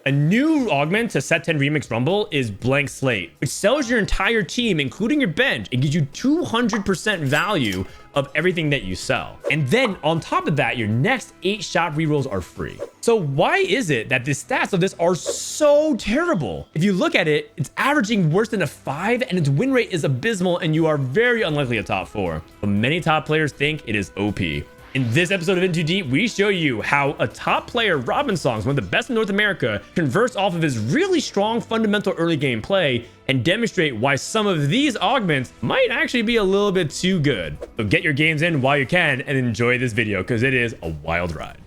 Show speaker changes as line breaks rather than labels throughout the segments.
A new augment to Set 10 Remix Rumble is Blank Slate, which sells your entire team, including your bench. It gives you 200% value of everything that you sell. And then on top of that, your next 8 shot rerolls are free. So why is it that the stats of this are so terrible? If you look at it, it's averaging worse than a 5 and its win rate is abysmal and you are very unlikely a top 4. But many top players think it is OP. In this episode of In Too Deep, we show you how a top player, Robinsongz, one of the best in North America, converts off of his really strong fundamental early game play and demonstrate why some of these augments might actually be a little bit too good. So get your games in while you can and enjoy this video because it is a wild ride.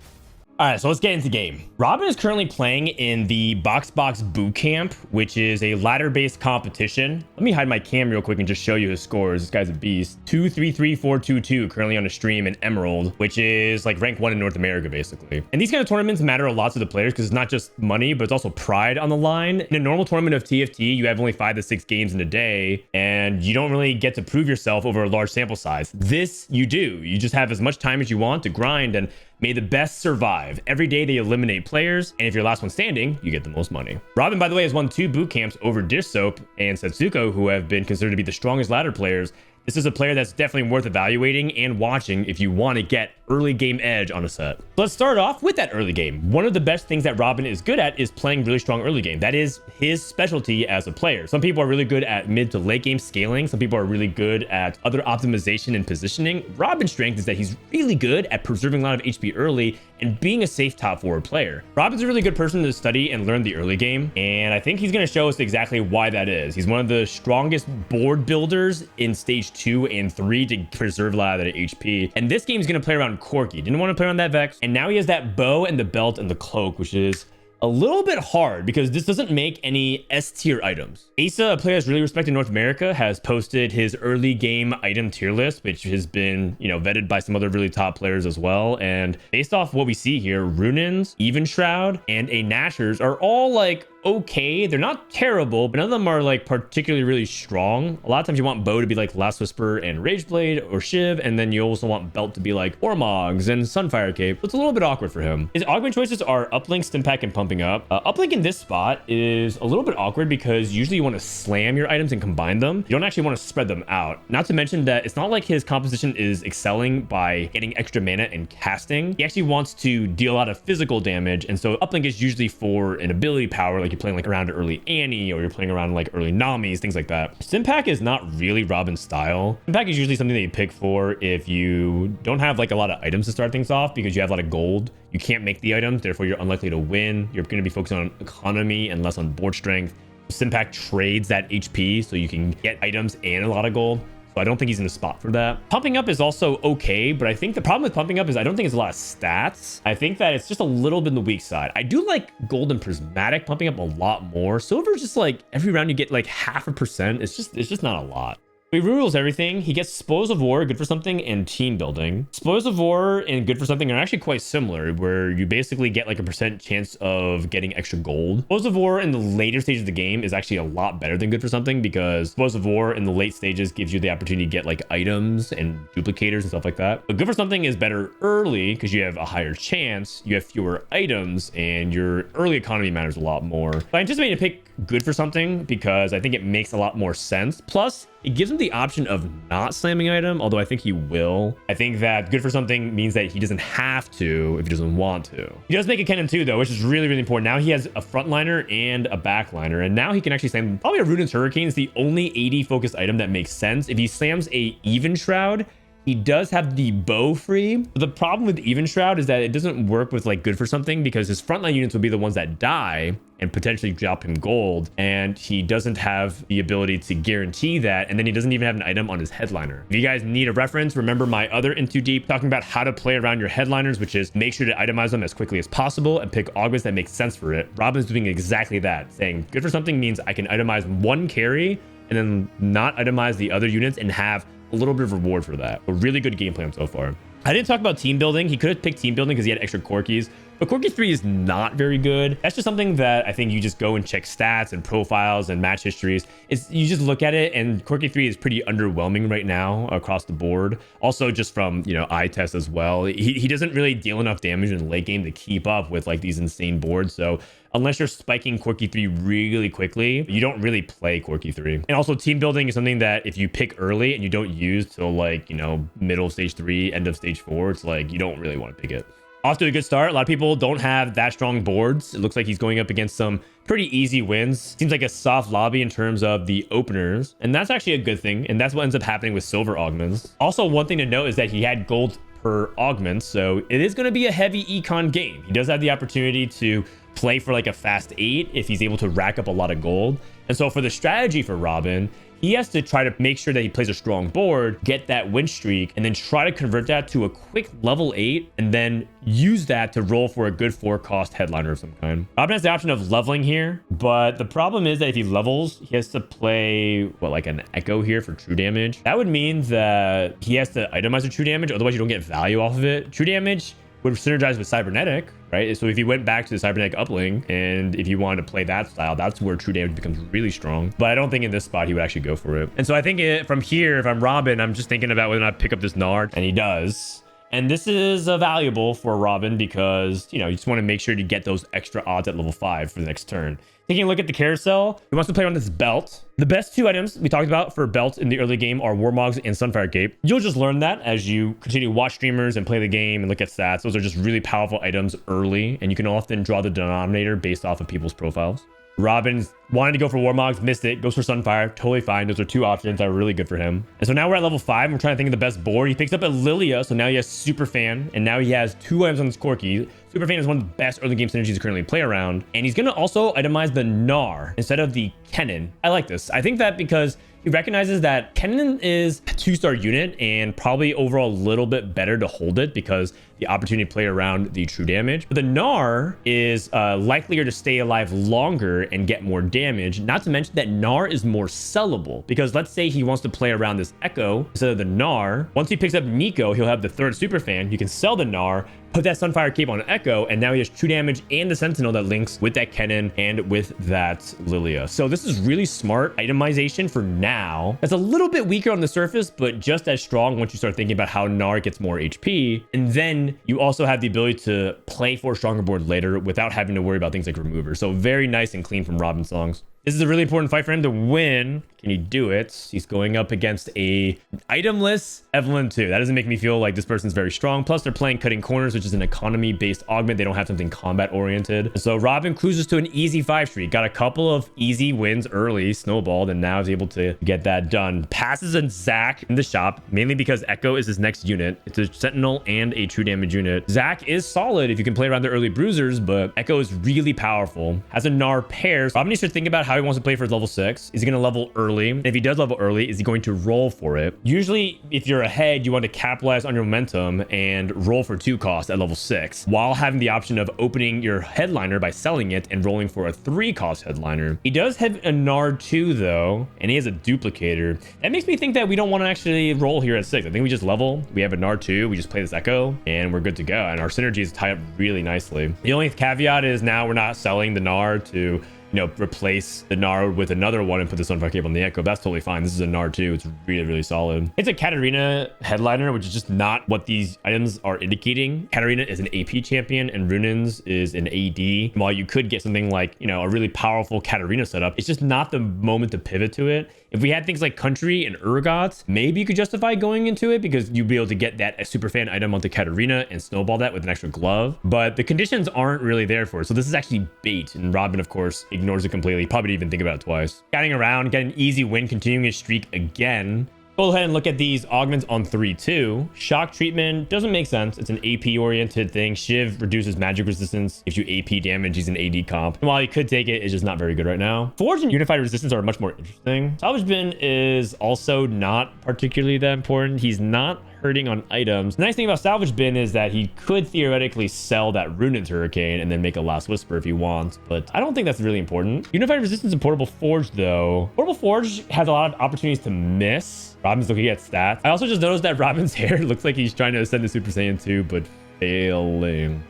All right, so let's get into the game. Robin is currently playing in the BootCamp, which is a ladder-based competition. Let me hide my cam real quick and just show you his scores. This guy's a beast. 2-3-3-4-2-2 currently on a stream in Emerald, which is like rank 1 in North America, basically. And these kind of tournaments matter a lot to the players because it's not just money, but it's also pride on the line. In a normal tournament of TFT, you have only 5 to 6 games in a day, and you don't really get to prove yourself over a large sample size. This you do. You just have as much time as you want to grind, and may the best survive. Every day they eliminate players, and if you're last one standing, you get the most money. Robin, by the way, has won 2 boot camps over Dish Soap and Setsuko, who have been considered to be the strongest ladder players. This is a player that's definitely worth evaluating and watching if you want to get early game edge on a set. Let's start off with that early game. One of the best things that Robin is good at is playing really strong early game. That is his specialty as a player. Some people are really good at mid to late game scaling. Some people are really good at other optimization and positioning. Robin's strength is that he's really good at preserving a lot of HP early and being a safe top forward player. Robin's a really good person to study and learn the early game, and I think he's going to show us exactly why that is. He's one of the strongest board builders in stage 2 and 3 to preserve a lot of that HP, and this game is going to play around Corki. Didn't want to play around that Vex, and now he has that bow and the belt and the cloak, which is a little bit hard because this doesn't make any S tier items. Asa, a player that's really respected in North America, has posted his early game item tier list, which has been, vetted by some other really top players as well. And based off what we see here, Runins, Even Shroud, and a Nashers are all like okay. They're not terrible, but none of them are like particularly really strong. A lot of times you want bow to be like Last Whisper and Rageblade or Shiv, and then you also want belt to be like Ormogs and Sunfire Cape. So it's a little bit awkward for him. His augment choices are uplink, Stimpack, and pumping up. Uplink in this spot is a little bit awkward because usually you want to slam your items and combine them. You don't actually want to spread them out. Not to mention that it's not like his composition is excelling by getting extra mana and casting. He actually wants to deal a lot of physical damage, and so uplink is usually for an ability power, like you're playing like around early Annie, or you're playing around like early Namis, things like that. Stimpack is not really Robin's style. Stimpack is usually something that you pick for if you don't have like a lot of items to start things off because you have a lot of gold. You can't make the items, therefore you're unlikely to win. You're going to be focusing on economy and less on board strength. Stimpack trades that HP so you can get items and a lot of gold. So I don't think he's in the spot for that. Pumping up is also okay, but I think the problem with pumping up is I don't think it's a lot of stats. I think that it's just a little bit on the weak side. I do like gold and prismatic pumping up a lot more. Silver's just like every round you get like 0.5%. It's just not a lot. He rerules everything. He gets Spoils of War, good for something, and team building. Spoils of War and good for something are actually quite similar, where you basically get like a % chance of getting extra gold. Spoils of War in the later stages of the game is actually a lot better than good for something because Spoils of War in the late stages gives you the opportunity to get like items and duplicators and stuff like that. But good for something is better early because you have a higher chance, you have fewer items, and your early economy matters a lot more. So I anticipate to pick good for something because I think it makes a lot more sense. Plus, it gives him the option of not slamming item, although I think he will. I think that good for something means that he doesn't have to if he doesn't want to. He does make a cannon too, though, which is really, really important. Now he has a frontliner and a backliner, and now he can actually slam probably a Runin's Hurricane is the only AD focused item that makes sense. If he slams a Even Shroud, he does have the bow free. But the problem with Even Shroud is that it doesn't work with like good for something because his frontline units would be the ones that die and potentially drop him gold, and he doesn't have the ability to guarantee that, and then he doesn't even have an item on his headliner. If you guys need a reference, remember my other In Too Deep talking about how to play around your headliners, which is make sure to itemize them as quickly as possible and pick augments that make sense for it. Robin's doing exactly that, saying good for something means I can itemize one carry and then not itemize the other units and have a little bit of reward for that. A really good game plan so far. I didn't talk about team building. He could have picked team building because he had extra Corkis, but Corki 3 is not very good. That's just something that I think you just go and check stats and profiles and match histories. You just look at it, and Corki 3 is pretty underwhelming right now across the board. Also just from, eye test as well. He doesn't really deal enough damage in the late game to keep up with like these insane boards. So unless you're spiking Quirky 3 really quickly, you don't really play Quirky 3. And also team building is something that if you pick early and you don't use till like, you know, middle of stage 3, end of stage 4, it's like you don't really want to pick it. Off to a good start. A lot of people don't have that strong boards. It looks like he's going up against some pretty easy wins. Seems like a soft lobby in terms of the openers. And that's actually a good thing. And that's what ends up happening with silver augments. Also, one thing to note is that he had gold per augment. So it is going to be a heavy econ game. He does have the opportunity to play for like a fast 8 if he's able to rack up a lot of gold. And so for the strategy for Robin, he has to try to make sure that he plays a strong board, get that win streak, and then try to convert that to a quick level 8, and then use that to roll for a good 4 cost headliner of some kind. Robin has the option of leveling here, but the problem is that if he levels, he has to play, what, like an echo here for true damage. That would mean that he has to itemize the true damage, otherwise you don't get value off of it. True damage would synergize with cybernetic, right? So if you went back to the cybernetic uplink and if you wanted to play that style, that's where true damage becomes really strong. But I don't think in this spot he would actually go for it. And so I think from here, if I'm Robin, I'm just thinking about whether or not to pick up this Nard, and he does. And this is valuable for Robin because, you know, you just want to make sure to get those extra odds at level 5 for the next turn. Taking a look at the carousel, he wants to play on this belt. The best 2 items we talked about for belts in the early game are Warmogs and Sunfire Cape. You'll just learn that as you continue to watch streamers and play the game and look at stats. Those are just really powerful items early, and you can often draw the denominator based off of people's profiles. Robin wanted to go for Warmogs, missed it, goes for Sunfire, totally fine. Those are 2 options that are really good for him. And so now we're at level 5. We're trying to think of the best board. He picks up a Lilia, so now he has Superfan, and now he has 2 items on this Corki. Superfan is one of the best early game synergies to currently play around, and he's going to also itemize the Gnar instead of the Kennen. I like this. I think that because he recognizes that Kennen is a 2-star unit and probably overall a little bit better to hold it because the opportunity to play around the true damage. But the Gnar is likelier to stay alive longer and get more damage. Not to mention that Gnar is more sellable because let's say he wants to play around this Echo instead of the Gnar. Once he picks up Nico, he'll have the 3rd Superfan. You can sell the Gnar, put that Sunfire Cape on Echo, and now he has true damage and the Sentinel that links with that Kennen and with that Lilia. So this is really smart itemization for now. That's a little bit weaker on the surface, but just as strong once you start thinking about how Gnar gets more HP. And then you also have the ability to play for a stronger board later without having to worry about things like remover. So very nice and clean from Robinsongz. This is a really important fight for him to win. Can he do it? He's going up against a itemless Evelyn 2. That doesn't make me feel like this person's very strong. Plus, they're playing Cutting Corners, which is an economy-based augment. They don't have something combat-oriented. So Robin cruises to an easy 5 streak. Got a couple of easy wins early, snowballed, and now is able to get that done. Passes a Zac in the shop, mainly because Echo is his next unit. It's a Sentinel and a true damage unit. Zac is solid if you can play around the early bruisers, but Echo is really powerful. Has a Gnar pairs. Robin needs to think about how he wants to play for his level 6. Is he going to level early? And if he does level early, is he going to roll for it? Usually, if you're ahead, you want to capitalize on your momentum and roll for 2 costs at level 6, while having the option of opening your headliner by selling it and rolling for a 3 cost headliner. He does have a Nard 2 though, and he has a duplicator. That makes me think that we don't want to actually roll here at 6. I think we just level. We have a Nard 2. We just play this Echo, and we're good to go. And our synergies tie up really nicely. The only caveat is now we're not selling the Nard to, you know, replace the Nard with another one and put the Sunfire Cape on the Echo. That's totally fine. This is a Nard too. It's really, really solid. It's a Katarina headliner, which is just not what these items are indicating. Katarina is an AP champion and Runins is an AD. While you could get something like, you know, a really powerful Katarina setup, it's just not the moment to pivot to it. If we had things like Country and Urgot, maybe you could justify going into it because you'd be able to get that super fan item onto Katarina and snowball that with an extra glove. But the conditions aren't really there for it. So this is actually bait. And Robin, of course, ignores it completely. Probably didn't even think about it twice. Scouting around, get an easy win, continuing his streak again. Go ahead and look at these augments on 3-2. Shock treatment doesn't make sense. It's an AP oriented thing. Shiv reduces magic resistance. If you AP damage, he's an AD comp. And while he could take it, it's just not very good right now. Forge and unified resistance are much more interesting. Salvage bin is also not particularly that important. He's not hurting on items. The nice thing about Salvage Bin is that he could theoretically sell that Ruined Hurricane and then make a Last Whisper if he wants, but I don't think that's really important. Unified Resistance and Portable Forge though. Portable Forge has a lot of opportunities to miss. Robin's looking at stats. I also just noticed that Robin's hair looks like he's trying to ascend to Super Saiyan 2, but Failing.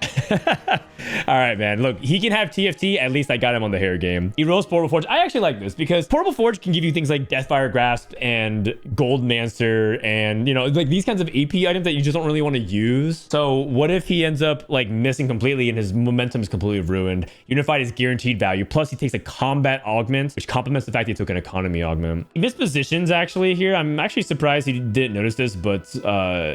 All right, man. Look, he can have TFT. At least I got him on the hair game. He rolls Portable Forge. I actually like this because Portable Forge can give you things like Deathfire Grasp and Gold Mancer and, you know, like these kinds of AP items that you just don't really want to use. So what if he ends up like missing completely and his momentum is completely ruined? Unified is guaranteed value. Plus he takes a combat augment, which complements the fact he took an economy augment. He missed positions actually here. I'm actually surprised he didn't notice this, but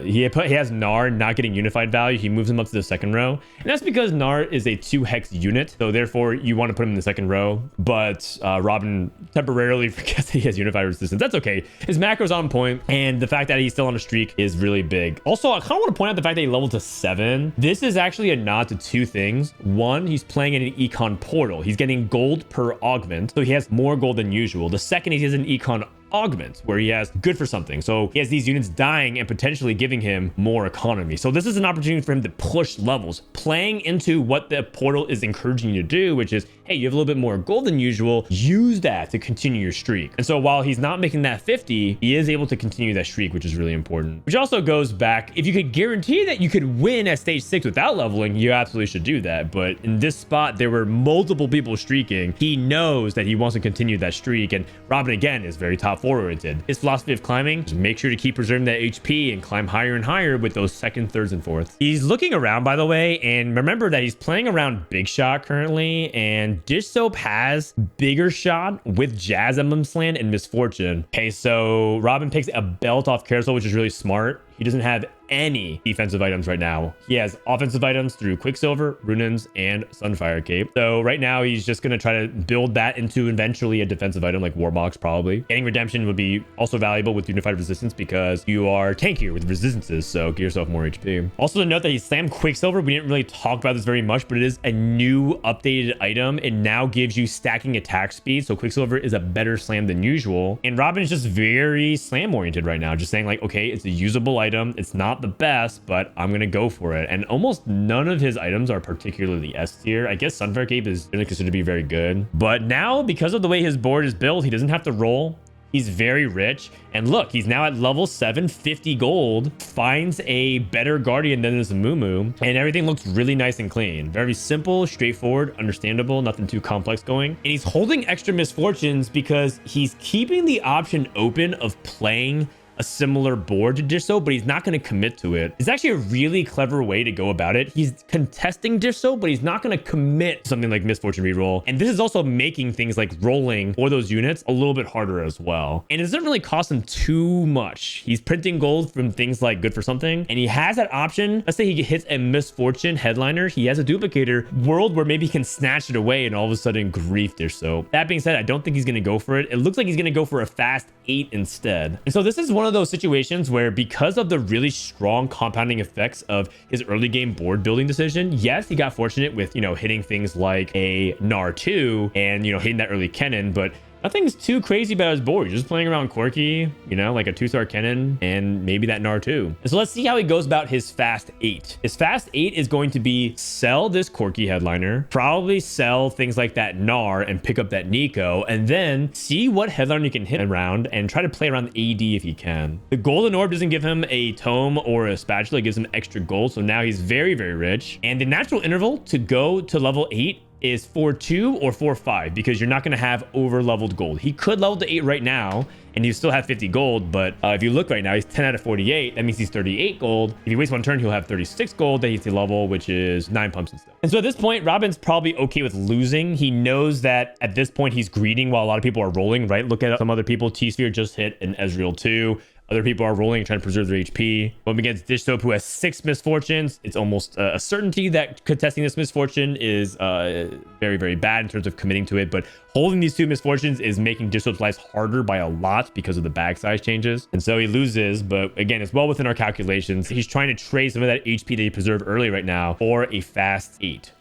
he has Gnar not getting unified value. He moves him up to the second row. And that's because Gnar is a 2 hex unit. So therefore you want to put him in the second row. But Robin temporarily forgets that he has unified resistance. That's okay. His macro's on point. And the fact that he's still on a streak is really big. Also, I kind of want to point out the fact that he leveled to 7. This is actually a nod to 2 things. One, he's playing in an econ portal. He's getting gold per augment. So he has more gold than usual. The second, he has an econ augment where he has good for something. So he has these units dying and potentially giving him more economy. So this is an opportunity for him to push levels, playing into what the portal is encouraging you to do, which is, hey, you have a little bit more gold than usual. Use that to continue your streak. And so while he's not making that 50, he is able to continue that streak, which is really important. Which also goes back, if you could guarantee that you could win at stage 6 without leveling, you absolutely should do that. But in this spot, there were multiple people streaking. He knows that he wants to continue that streak. And Robin, again, is very top oriented. His philosophy of climbing is make sure to keep preserving that HP and climb higher and higher with those second, thirds, and fourths. He's looking around, by the way, and remember that he's playing around Big Shot currently, and Dish Soap has Bigger Shot with Jazz Emblem Slant and Misfortune. Okay, so Robin picks a belt off Carousel, which is really smart. He doesn't have any defensive items right now. He has offensive items through Quicksilver, Runins, and Sunfire Cape. So right now he's just going to try to build that into eventually a defensive item like Warbox probably. Getting Redemption would be also valuable with Unified Resistance because you are tankier with resistances, so give yourself more HP. Also to note that he slammed Quicksilver. We didn't really talk about this very much, but it is a new updated item. It now gives you stacking attack speed, so Quicksilver is a better slam than usual. And Robin is just very slam oriented right now, just saying like, okay, it's a usable item. It's not the best, but I'm gonna go for it. And almost none of his items are particularly S tier. I guess Sunfire Cape is really considered to be very good, but now because of the way his board is built, he doesn't have to roll. He's very rich. And look, he's now at level 7, 50 gold, finds a better guardian than his Mumu, and everything looks really nice and clean. Very simple, straightforward, understandable, nothing too complex going. And he's holding extra misfortunes because he's keeping the option open of playing a similar board to Dish Soap, but he's not going to commit to it. It's actually a really clever way to go about it. He's contesting Dish Soap, but he's not going to commit to something like Misfortune Reroll. And this is also making things like rolling for those units a little bit harder as well. And it doesn't really cost him too much. He's printing gold from things like Good for Something, and he has that option. Let's say he hits a Misfortune headliner. He has a duplicator world where maybe he can snatch it away and all of a sudden grief Dish Soap. That being said, I don't think he's going to go for it. It looks like he's going to go for a fast 8 instead. And so this is one of those situations where, because of the really strong compounding effects of his early game board building decision, yes, he got fortunate with, you know, hitting things like a Gnar 2 and, you know, hitting that early Kennen, but nothing's too crazy about his board. He's just playing around quirky, you know, like a 2-star Kennen and maybe that Gnar 2. And so let's see how he goes about his fast 8. His fast 8 is going to be sell this quirky headliner, probably sell things like that Gnar and pick up that Nico, and then see what headliner you can hit around and try to play around AD if you can. The golden orb doesn't give him a tome or a spatula. It gives him extra gold. So now he's very, very rich. And the natural interval to go to level 8 is 4-2 or 4-5 because you're not going to have over leveled gold. He could level to 8 right now and you still have 50 gold, but if you look right now, he's 10 out of 48. That means he's 38 gold. If he waits one turn, he'll have 36 gold that he's to level, which is 9 pumps and stuff. And so at this point, Robin's probably okay with losing. He knows that at this point he's greeting while a lot of people are rolling, right? Look at some other people. T-Sphere just hit an Ezreal 2. Other people are rolling and trying to preserve their HP. Going against Dish Soap, who has 6 misfortunes. It's almost a certainty that contesting this misfortune is very, very bad in terms of committing to it. But holding these 2 misfortunes is making Dish Soap's lives harder by a lot because of the bag size changes. And so he loses, but again, it's well within our calculations. He's trying to trade some of that HP that he preserved early right now for a fast 8.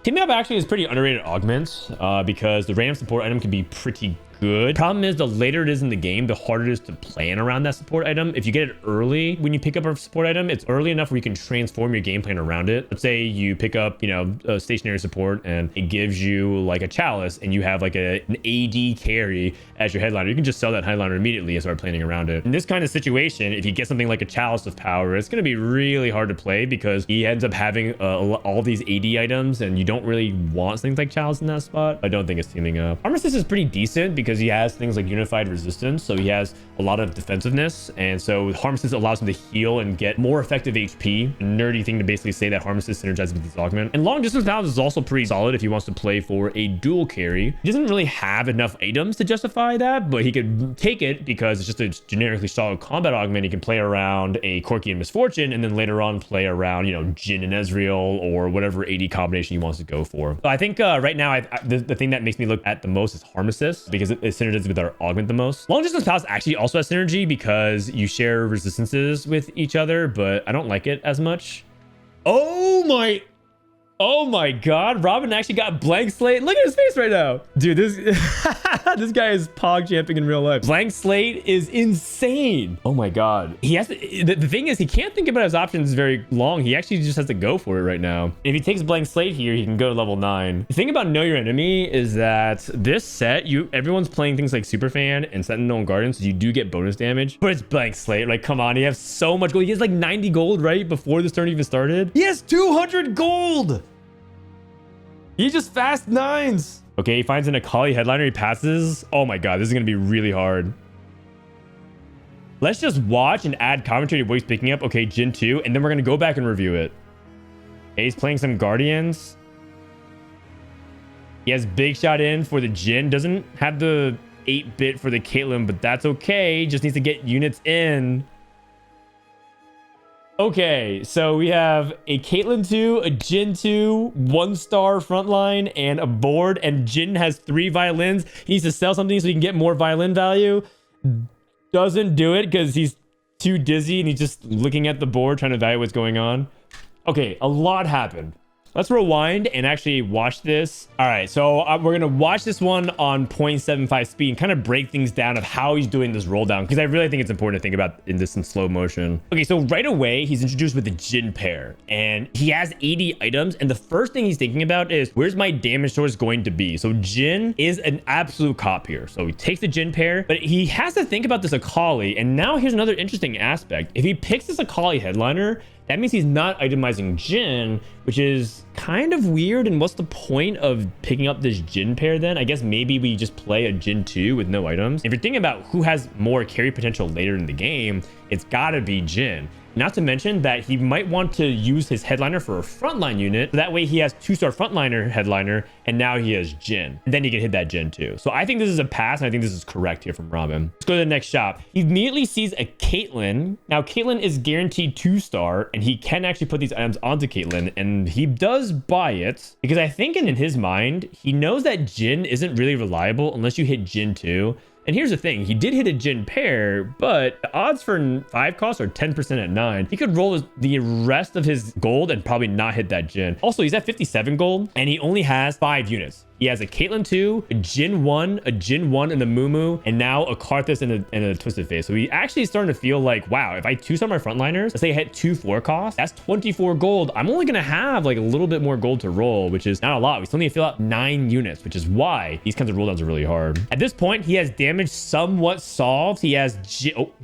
Team Up actually is pretty underrated augment because the random support item can be pretty good. Problem is, the later it is in the game, the harder it is to plan around that support item. If you get it early, when you pick up a support item, it's early enough where you can transform your game plan around it. Let's say you pick up, you know, a stationary support and it gives you like a chalice and you have like an AD carry as your headliner. You can just sell that headliner immediately and start planning around it. In this kind of situation, if you get something like a chalice of power, it's going to be really hard to play because he ends up having all these AD items and you don't really want things like chalice in that spot. I don't think it's teaming up. Armistice is pretty decent because he has things like unified resistance, so he has a lot of defensiveness, and so Armistice allows him to heal and get more effective HP. A nerdy thing to basically say that Armistice synergizes with his augment. And long distance balance is also pretty solid if he wants to play for a dual carry. He doesn't really have enough items to justify that, but he could take it because it's just a generically solid combat augment. He can play around a Corki and Misfortune, and then later on play around, you know, Jin and Ezreal or whatever AD combination he wants to go for. So I think right now the thing that makes me look at the most is Armistice because it synergizes with our augment the most. Long distance palace actually also has synergy because you share resistances with each other, but I don't like it as much. Oh my god, Robin actually got blank slate. Look at his face right now. Dude, this this guy is pog champing in real life. Blank slate is insane. Oh my god. He has to, the thing is, he can't think about his options very long. He actually just has to go for it right now. If he takes blank slate here, he can go to level 9. The thing about Know Your Enemy is that this set, everyone's playing things like Superfan and Sentinel and Guardian, so you do get bonus damage, but it's blank slate. Like, come on, he has so much gold. He has like 90 gold right before this turn even started. He has 200 gold. He just fast 9s. Okay, he finds an Akali headliner. He passes. Oh my god, this is going to be really hard. Let's just watch and add commentary to what he's picking up. Okay, Jin 2, and then we're going to go back and review it. Okay, he's playing some Guardians. He has Big Shot in for the Jin. Doesn't have the 8-bit for the Caitlyn, but that's okay. Just needs to get units in. Okay, so we have a Caitlyn 2, a Jin 2, 1-star frontline, and a board, and Jin has 3 violins. He needs to sell something so he can get more violin value. Doesn't do it because he's too dizzy and he's just looking at the board trying to evaluate what's going on. Okay, a lot happened. Let's rewind and actually watch this. All right, so we're gonna watch this one on 0.75 speed and kind of break things down of how he's doing this roll down, because I really think it's important to think about in this in slow motion. Okay, so right away, he's introduced with the Jin pair, and he has 80 items, and the first thing he's thinking about is, where's my damage source going to be? So Jin is an absolute cop here. So he takes the Jin pair, but he has to think about this Akali, and now here's another interesting aspect. If he picks this Akali headliner, that means he's not itemizing Jin, which is kind of weird. And what's the point of picking up this Jin pair then? I guess maybe we just play a Jin 2 with no items. If you're thinking about who has more carry potential later in the game, it's gotta be Jin. Not to mention that he might want to use his headliner for a frontline unit. So that way he has 2-star frontliner headliner, and now he has Jin. And then he can hit that Jin 2. So I think this is a pass, and I think this is correct here from Robin. Let's go to the next shop. He immediately sees a Caitlyn. Now, Caitlyn is guaranteed 2-star, and he can actually put these items onto Caitlyn, and he does buy it. Because I think in his mind, he knows that Jin isn't really reliable unless you hit Jin 2. And here's the thing, he did hit a Jin pair, but the odds for 5 costs are 10% at 9. He could roll the rest of his gold and probably not hit that Jin. Also, he's at 57 gold, and he only has 5 units. He has a Caitlyn 2, a Jin 1, a Jin 1 and a Mumu, and now a Karthus and a Twisted Face. So he actually is starting to feel like, wow, if I 2-star my frontliners, let's say I hit 2 4 costs, that's 24 gold. I'm only going to have like a little bit more gold to roll, which is not a lot. We still need to fill out 9 units, which is why these kinds of roll downs are really hard. At this point, he has damage somewhat solved. He has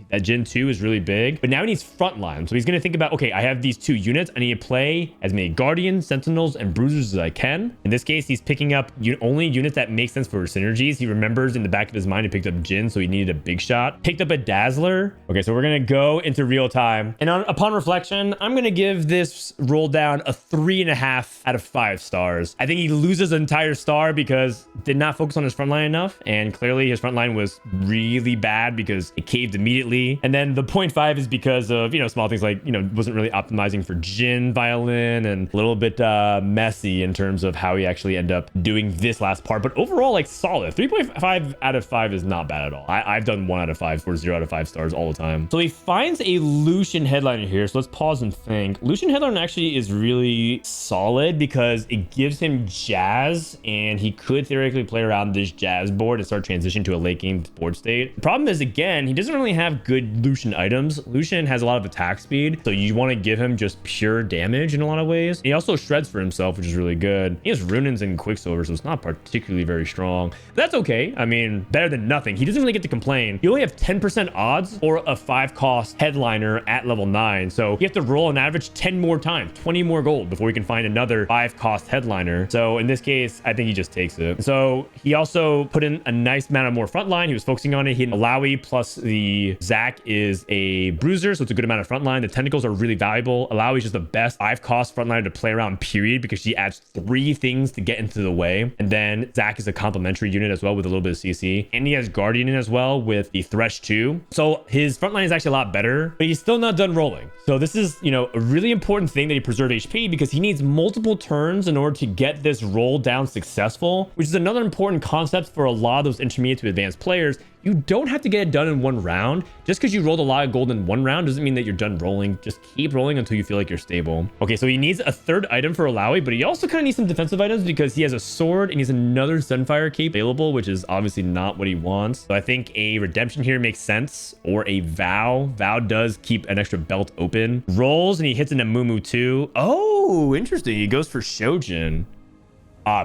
that Jin 2 is really big, but now he needs frontline. So he's going to think about, okay, I have these 2 units. I need to play as many Guardians, Sentinels, and Bruisers as I can. In this case, he's picking up only units that make sense for synergies. He remembers in the back of his mind he picked up Jin, so he needed a big shot. Picked up a Dazzler. Okay, so we're gonna go into real time, and upon reflection, I'm gonna give this roll down a 3.5 out of 5 stars. I think he loses an entire star because did not focus on his front line enough, and clearly his front line was really bad because it caved immediately. And then the 0.5 is because of, you know, small things like, you know, wasn't really optimizing for Jin violin, and a little bit messy in terms of how he actually ended up doing this last part, but overall, like, solid. 3.5 out of 5 is not bad at all. I've done 1 out of 5 for 0 out of 5 stars all the time. So he finds a Lucian headliner here. So let's pause and think. Lucian headliner actually is really solid because it gives him Jazz, and he could theoretically play around this Jazz board and start transitioning to a late game board state. The problem is, again, he doesn't really have good Lucian items. Lucian has a lot of attack speed, so you want to give him just pure damage in a lot of ways. He also shreds for himself, which is really good. He has Runins and Quicksilver, so it's not particularly very strong. But that's okay. I mean, better than nothing. He doesn't really get to complain. You only have 10% odds for a 5-cost headliner at level 9, so you have to roll on average 10 more times, 20 more gold before you can find another 5-cost headliner. So in this case, I think he just takes it. So he also put in a nice amount of more frontline. He was focusing on it. He had Alawi plus the Zac is a bruiser, so it's a good amount of frontline. The tentacles are really valuable. Alawi is just the best 5-cost frontliner to play around, period, because she adds 3 things to get into the way. And then Zac is a complementary unit as well with a little bit of CC. And he has Guardian in as well with the Thresh 2. So his frontline is actually a lot better, but he's still not done rolling. So this is, you know, a really important thing that he preserve HP because he needs multiple turns in order to get this roll down successful, which is another important concept for a lot of those intermediate to advanced players. You don't have to get it done in one round. Just because you rolled a lot of gold in one round doesn't mean that you're done rolling. Just keep rolling until you feel like you're stable. Okay, so he needs a 3rd item for Alawi, but he also kind of needs some defensive items because he has a sword and he's another Sunfire cape available, which is obviously not what he wants. So I think a redemption here makes sense, or a Vow. Vow does keep an extra belt open. Rolls and he hits into Mumu too. Oh, interesting. He goes for Shojin.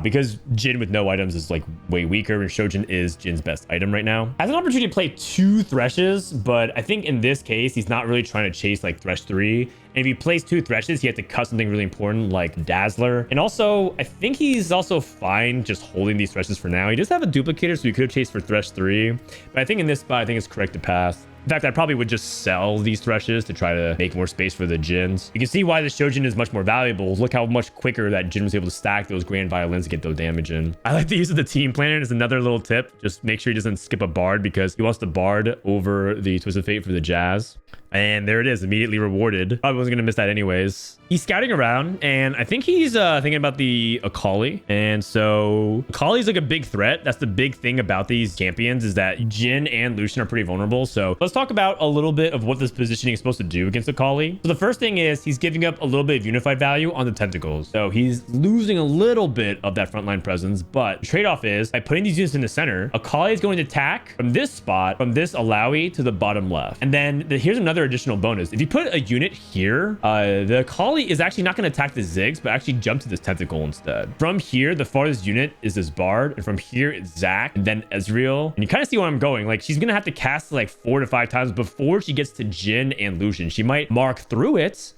Because Jin with no items is like way weaker, and Shojin is Jin's best item right now. Has an opportunity to play 2 Threshes, but I think in this case, he's not really trying to chase like Thresh 3. And if he plays 2 Threshes, he has to cut something really important like Dazzler. And also, I think he's also fine just holding these Threshes for now. He does have a duplicator, so he could have chased for Thresh 3. But I think in this spot, I think it's correct to pass. In fact, I probably would just sell these Threshes to try to make more space for the Jins. You can see why the Shojin is much more valuable. Look how much quicker that Jin was able to stack those Grand Violins to get those damage in. I like the use of the Team Planner as another little tip. Just make sure he doesn't skip a Bard because he wants the Bard over the Twisted Fate for the Jazz. And there it is, immediately rewarded. Probably wasn't going to miss that anyways. He's scouting around, and I think he's thinking about the Akali. And so Akali's like a big threat. That's the big thing about these champions, is that Jin and Lucian are pretty vulnerable. So let's talk about a little bit of what this positioning is supposed to do against Akali. So the first thing is he's giving up a little bit of unified value on the tentacles. So he's losing a little bit of that frontline presence, but the trade-off is by putting these units in the center, Akali is going to attack from this spot, from this Alawi to the bottom left. And then here's another additional bonus. If you put a unit here, the Akali is actually not going to attack the Ziggs, but actually jump to this tentacle instead. From here, the farthest unit is this Bard, and from here it's Zac, and then Ezreal. And you kind of see where I'm going. Like, she's going to have to cast like 4 to 5 times before she gets to Jin and Lucian. She might mark through it.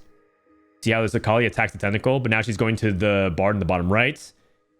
See how this Akali attacks the tentacle, but now she's going to the Bard in the bottom right.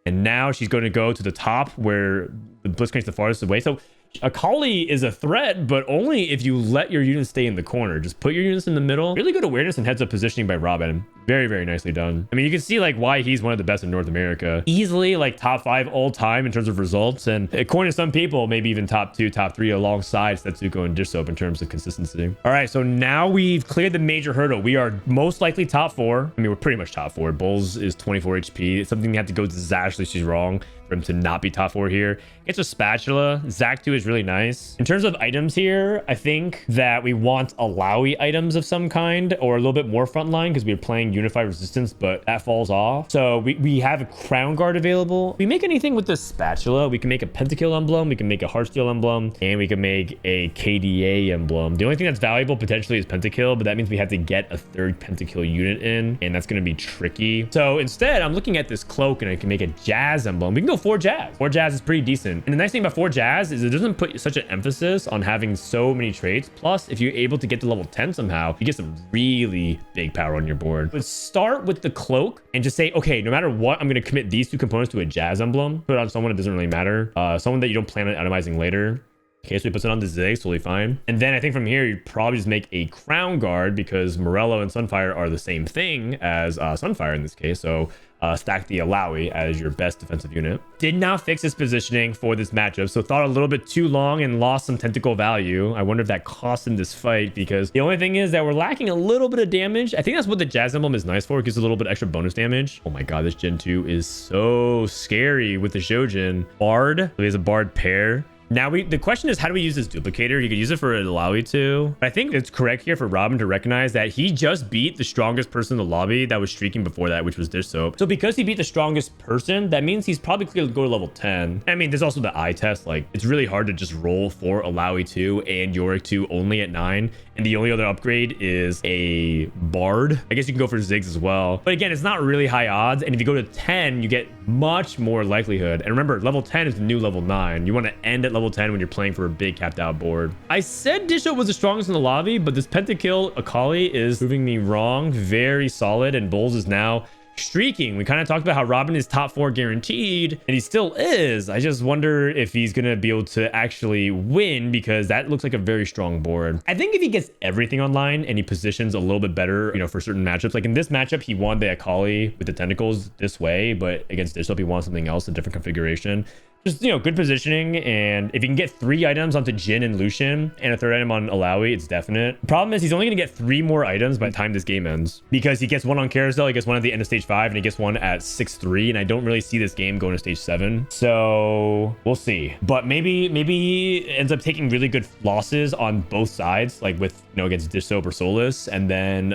And now she's going to go to the top where the Blitzcrank's the farthest away. So Akali is a threat, but only if you let your units stay in the corner. Just put your units in the middle. Really good awareness and heads up positioning by Robin. Very, very nicely done. I mean, you can see like why he's one of the best in North America. Easily like top 5 all time in terms of results. And according to some people, maybe even top 2, top 3 alongside Setsuko and Dish Soap in terms of consistency. All right, so now we've cleared the major hurdle. We are most likely top 4. I mean, we're pretty much top 4. Bulls is 24 HP. It's something you have to go disastrously. She's wrong for him to not be top 4 here. Gets a spatula. Zac 2 is really nice. In terms of items here, I think that we want Alawi items of some kind or a little bit more frontline because we're playing unified resistance, but that falls off. So we have a crown guard available. If we make anything with this spatula, we can make a pentakill emblem, we can make a heartsteel emblem, and we can make a KDA emblem. The only thing that's valuable potentially is pentakill, but that means we have to get a 3rd pentakill unit in, and that's going to be tricky. So instead, I'm looking at this cloak, and I can make a Jazz emblem. We can go 4 Jazz. 4 Jazz is pretty decent. And the nice thing about 4 Jazz is it doesn't put such an emphasis on having so many traits. Plus, if you're able to get to level 10 somehow, you get some really big power on your board. But start with the cloak and just say, okay, no matter what, I'm going to commit these 2 components to a Jazz emblem. Put it on someone, it doesn't really matter. Someone that you don't plan on itemizing later. Okay, so he puts it on the Ziggs, totally fine. And then I think from here, you'd probably just make a Crown Guard because Morello and Sunfire are the same thing as Sunfire in this case. So stack the Alawi as your best defensive unit. Did not fix his positioning for this matchup, so thought a little bit too long and lost some tentacle value. I wonder if that cost him this fight, because the only thing is that we're lacking a little bit of damage. I think that's what the Jazz Emblem is nice for. It gives a little bit extra bonus damage. Oh my god, this Gen 2 is so scary with the Shojin. Bard. So he has a Bard pair. Now, the question is, how do we use this duplicator? He could use it for Alawi too. I think it's correct here for Robin to recognize that he just beat the strongest person in the lobby that was streaking before that, which was Dish Soap. So because he beat the strongest person, that means he's probably going to go to level 10. I mean, there's also the eye test. Like, it's really hard to just roll for Alawi 2 and Yorick 2 only at 9. And the only other upgrade is a Bard. I guess you can go for Ziggs as well. But again, it's not really high odds. And if you go to 10, you get much more likelihood. And remember, level 10 is the new level 9. You want to end at level 10 when you're playing for a big capped out board. I said Disho was the strongest in the lobby, but this pentakill Akali is proving me wrong. Very solid, and Bulls is now streaking. We kind of talked about how Robin is top 4 guaranteed, and he still is. I just wonder if he's gonna be able to actually win, because that looks like a very strong board. I think if he gets everything online and he positions a little bit better, you know, for certain matchups, like in this matchup, he won the Akali with the tentacles this way, but against Disho, he won something else, a different configuration. Just, you know, good positioning, and if you can get 3 items onto Jhin and Lucian and a 3rd item on Alawi, it's definite. The problem is he's only going to get 3 more items by the time this game ends, because he gets one on Carousel, he gets one at the end of stage 5, and he gets one at 6-3, and I don't really see this game going to stage 7. So we'll see. But maybe he ends up taking really good losses on both sides, like with, you know, against Dish Soap or Solus, and then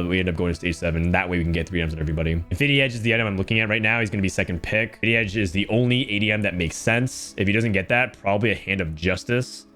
we end up going to stage 7. That way we can get 3 items on everybody. Infinity Edge is the item I'm looking at right now. He's going to be second pick. Infinity Edge is the only ADM that makes sense. If he doesn't get that, probably a Hand of Justice.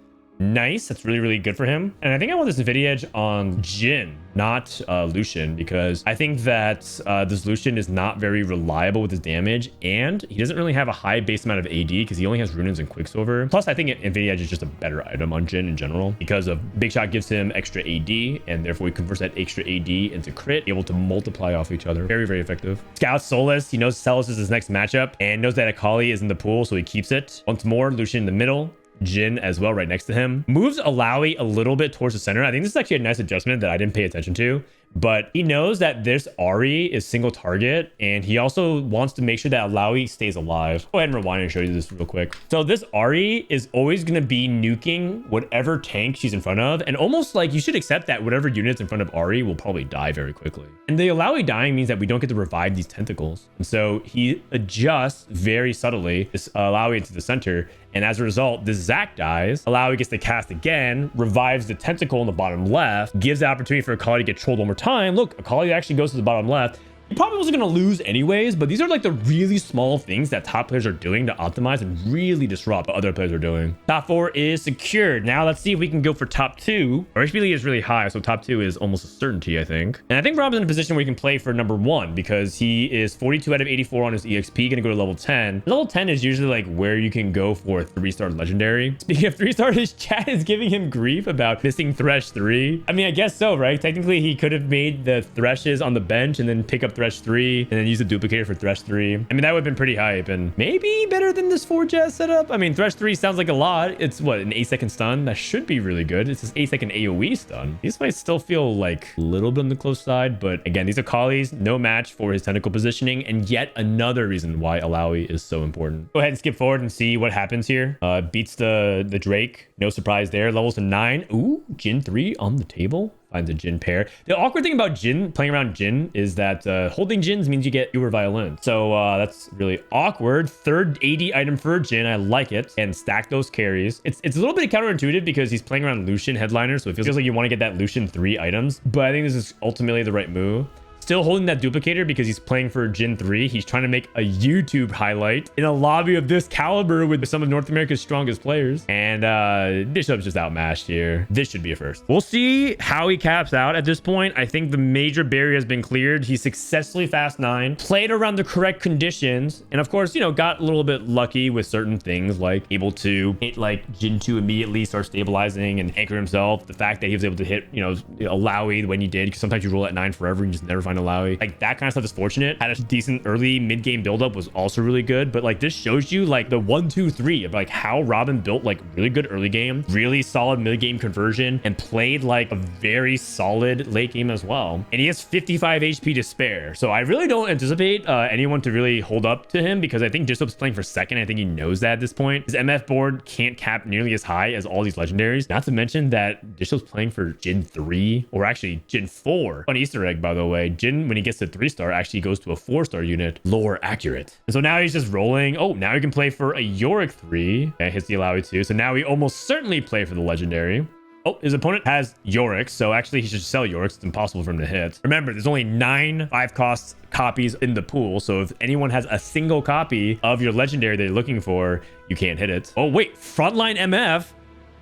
Nice. That's really, really good for him. And I think I want this Infinity Edge on Jhin, not Lucian, because I think that this Lucian is not very reliable with his damage, and he doesn't really have a high base amount of AD because he only has Runins and Quicksilver. Plus, I think Infinity Edge is just a better item on Jhin in general, because of Big Shot gives him extra AD, and therefore he converts that extra AD into crit, able to multiply off each other. Very, very effective. Scout Solus. He knows Celis is his next matchup and knows that Akali is in the pool, so he keeps it. Once more, Lucian in the middle. Jhin as well right next to him. Moves Alawi a little bit towards the center. I think this is actually a nice adjustment that I didn't pay attention to, but he knows that this Ahri is single target, and he also wants to make sure that Alawi stays alive. Go ahead and rewind and show you this real quick. So this Ahri is always going to be nuking whatever tank she's in front of, and almost like you should accept that whatever unit's in front of Ahri will probably die very quickly. And the Alawi dying means that we don't get to revive these tentacles. And so he adjusts very subtly this Alawi into the center, and as a result, this Zac dies. Alawi gets to cast again, revives the tentacle in the bottom left, gives the opportunity for Akali to get trolled one more time. Look, Akali actually goes to the bottom left. He probably wasn't going to lose anyways, but these are like the really small things that top players are doing to optimize and really disrupt what other players are doing. Top 4 is secured. Now let's see if we can go for top 2. Our HP lead is really high, so top 2 is almost a certainty, I think. And I think Rob's in a position where he can play for number 1, because he is 42 out of 84 on his EXP, going to go to level 10. Level 10 is usually like where you can go for a 3-star legendary. Speaking of 3-star, his chat is giving him grief about missing Thresh 3. I mean, I guess so, right? Technically, he could have made the Threshes on the bench and then pick up Thresh 3 and then use a duplicator for Thresh 3. I mean, that would have been pretty hype and maybe better than this 4 Jazz setup. I mean, Thresh 3 sounds like a lot. It's what, an 8-second stun? That should be really good. It's this 8-second AoE stun. These might still feel like a little bit on the close side, but again, these are Akali's, no match for his tentacle positioning, and yet another reason why Alawi is so important. Go ahead and skip forward and see what happens here. Beats the Drake. No surprise there. Levels to 9. Ooh, Jhin 3 on the table. Finds a Jhin pair. The awkward thing about Jhin, playing around Jhin, is that holding Jins means you get fewer violins. So that's really awkward. 3rd AD item for Jhin. I like it. And stack those carries. It's a little bit counterintuitive because he's playing around Lucian headliner, so it feels like you want to get that Lucian 3 items. But I think this is ultimately the right move. Still holding that duplicator because he's playing for Jhin 3. He's trying to make a YouTube highlight in a lobby of this caliber with some of North America's strongest players. And Bishop's just outmatched here. This should be a first. We'll see how he caps out at this point. I think the major barrier has been cleared. He successfully fast 9, played around the correct conditions, and of course, you know, got a little bit lucky with certain things, like able to hit like Jhin 2 immediately, start stabilizing and anchor himself. The fact that he was able to hit, you know, Alawi when he did, because sometimes you roll at 9 forever and you just never find find Alawi. Like that kind of stuff is fortunate. Had a decent early mid-game buildup was also really good. But like this shows you like the 1, 2, 3 of like how Robin built like really good early game, really solid mid-game conversion, and played like a very solid late game as well. And he has 55 HP to spare. So I really don't anticipate anyone to really hold up to him, because I think Dishop's playing for second. I think he knows that at this point. His MF board can't cap nearly as high as all these legendaries. Not to mention that Dishop's playing for Jin 3, or actually Jin 4. Fun Easter egg, by the way. Jin, when he gets to 3-star, actually goes to a 4-star unit. Lore accurate. And so now he's just rolling. Oh, now he can play for a Yorick 3. Okay, hits the Alawi 2. So now he almost certainly play for the legendary. Oh, his opponent has Yorick, so actually he should sell Yorick. It's impossible for him to hit. Remember, there's only 9 5-cost copies in the pool, so if anyone has a single copy of your legendary they're looking for, you can't hit it. Oh, wait, frontline MF?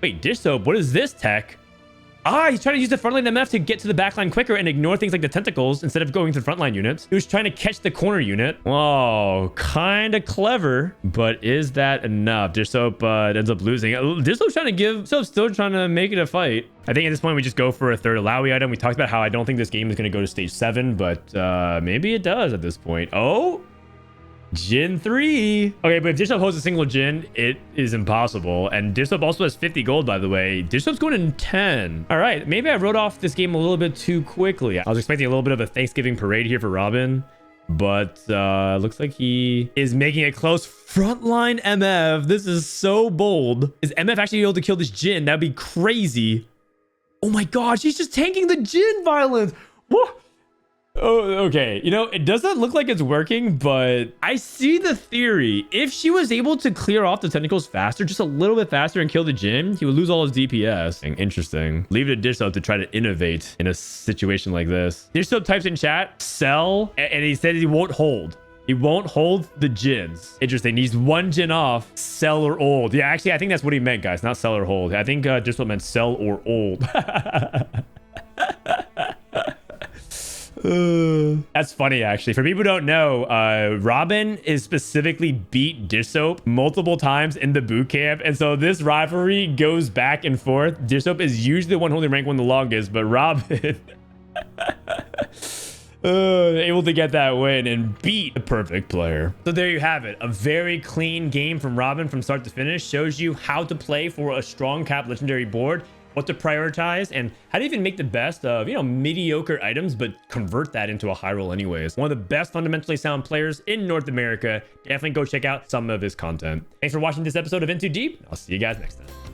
Wait, Dish Soap, what is this tech? Ah, he's trying to use the frontline MF to get to the backline quicker and ignore things like the tentacles instead of going to the frontline units. He was trying to catch the corner unit. Whoa, kind of clever, but is that enough? Dish Soap ends up losing. Dish Soap's trying to give, Soap's still trying to make it a fight. I think at this point we just go for a third Alawi item. We talked about how I don't think this game is going to go to stage 7, but maybe it does at this point. Oh, Jin 3. Okay, but if Dishop holds a single Jin, it is impossible. And Dishop also has 50 gold, by the way. Dishop's going in 10. All right, maybe I wrote off this game a little bit too quickly. I was expecting a little bit of a Thanksgiving parade here for Robin, but looks like he is making it close. Frontline MF. This is so bold. Is MF actually able to kill this Jin? That'd be crazy. Oh my gosh, he's just tanking the Jin violence. Whoa. Oh, okay. You know, it doesn't look like it's working, but I see the theory. If she was able to clear off the tentacles faster, just a little bit faster, and kill the Jin, he would lose all his DPS. Interesting. Leave it to Dishop to try to innovate in a situation like this. Dishop types in chat, sell, and he said he won't hold. He won't hold the Jins. Interesting. He's 1 Jin off. Sell or old. Yeah, actually, I think that's what he meant, guys. Not sell or hold. I think Dishop meant sell or old. That's funny, actually. For people who don't know, Robin is specifically beat Dish Soap multiple times in the boot camp, and so this rivalry goes back and forth. Dish Soap is usually the one holding rank 1 the longest, but Robin able to get that win and beat the perfect player. So there you have it. A very clean game from Robin from start to finish. Shows you how to play for a strong cap legendary board, what to prioritize, and how to even make the best of, you know, mediocre items, but convert that into a high roll anyways. One of the best fundamentally sound players in North America. Definitely go check out some of his content. Thanks for watching this episode of In Too Deep. I'll see you guys next time.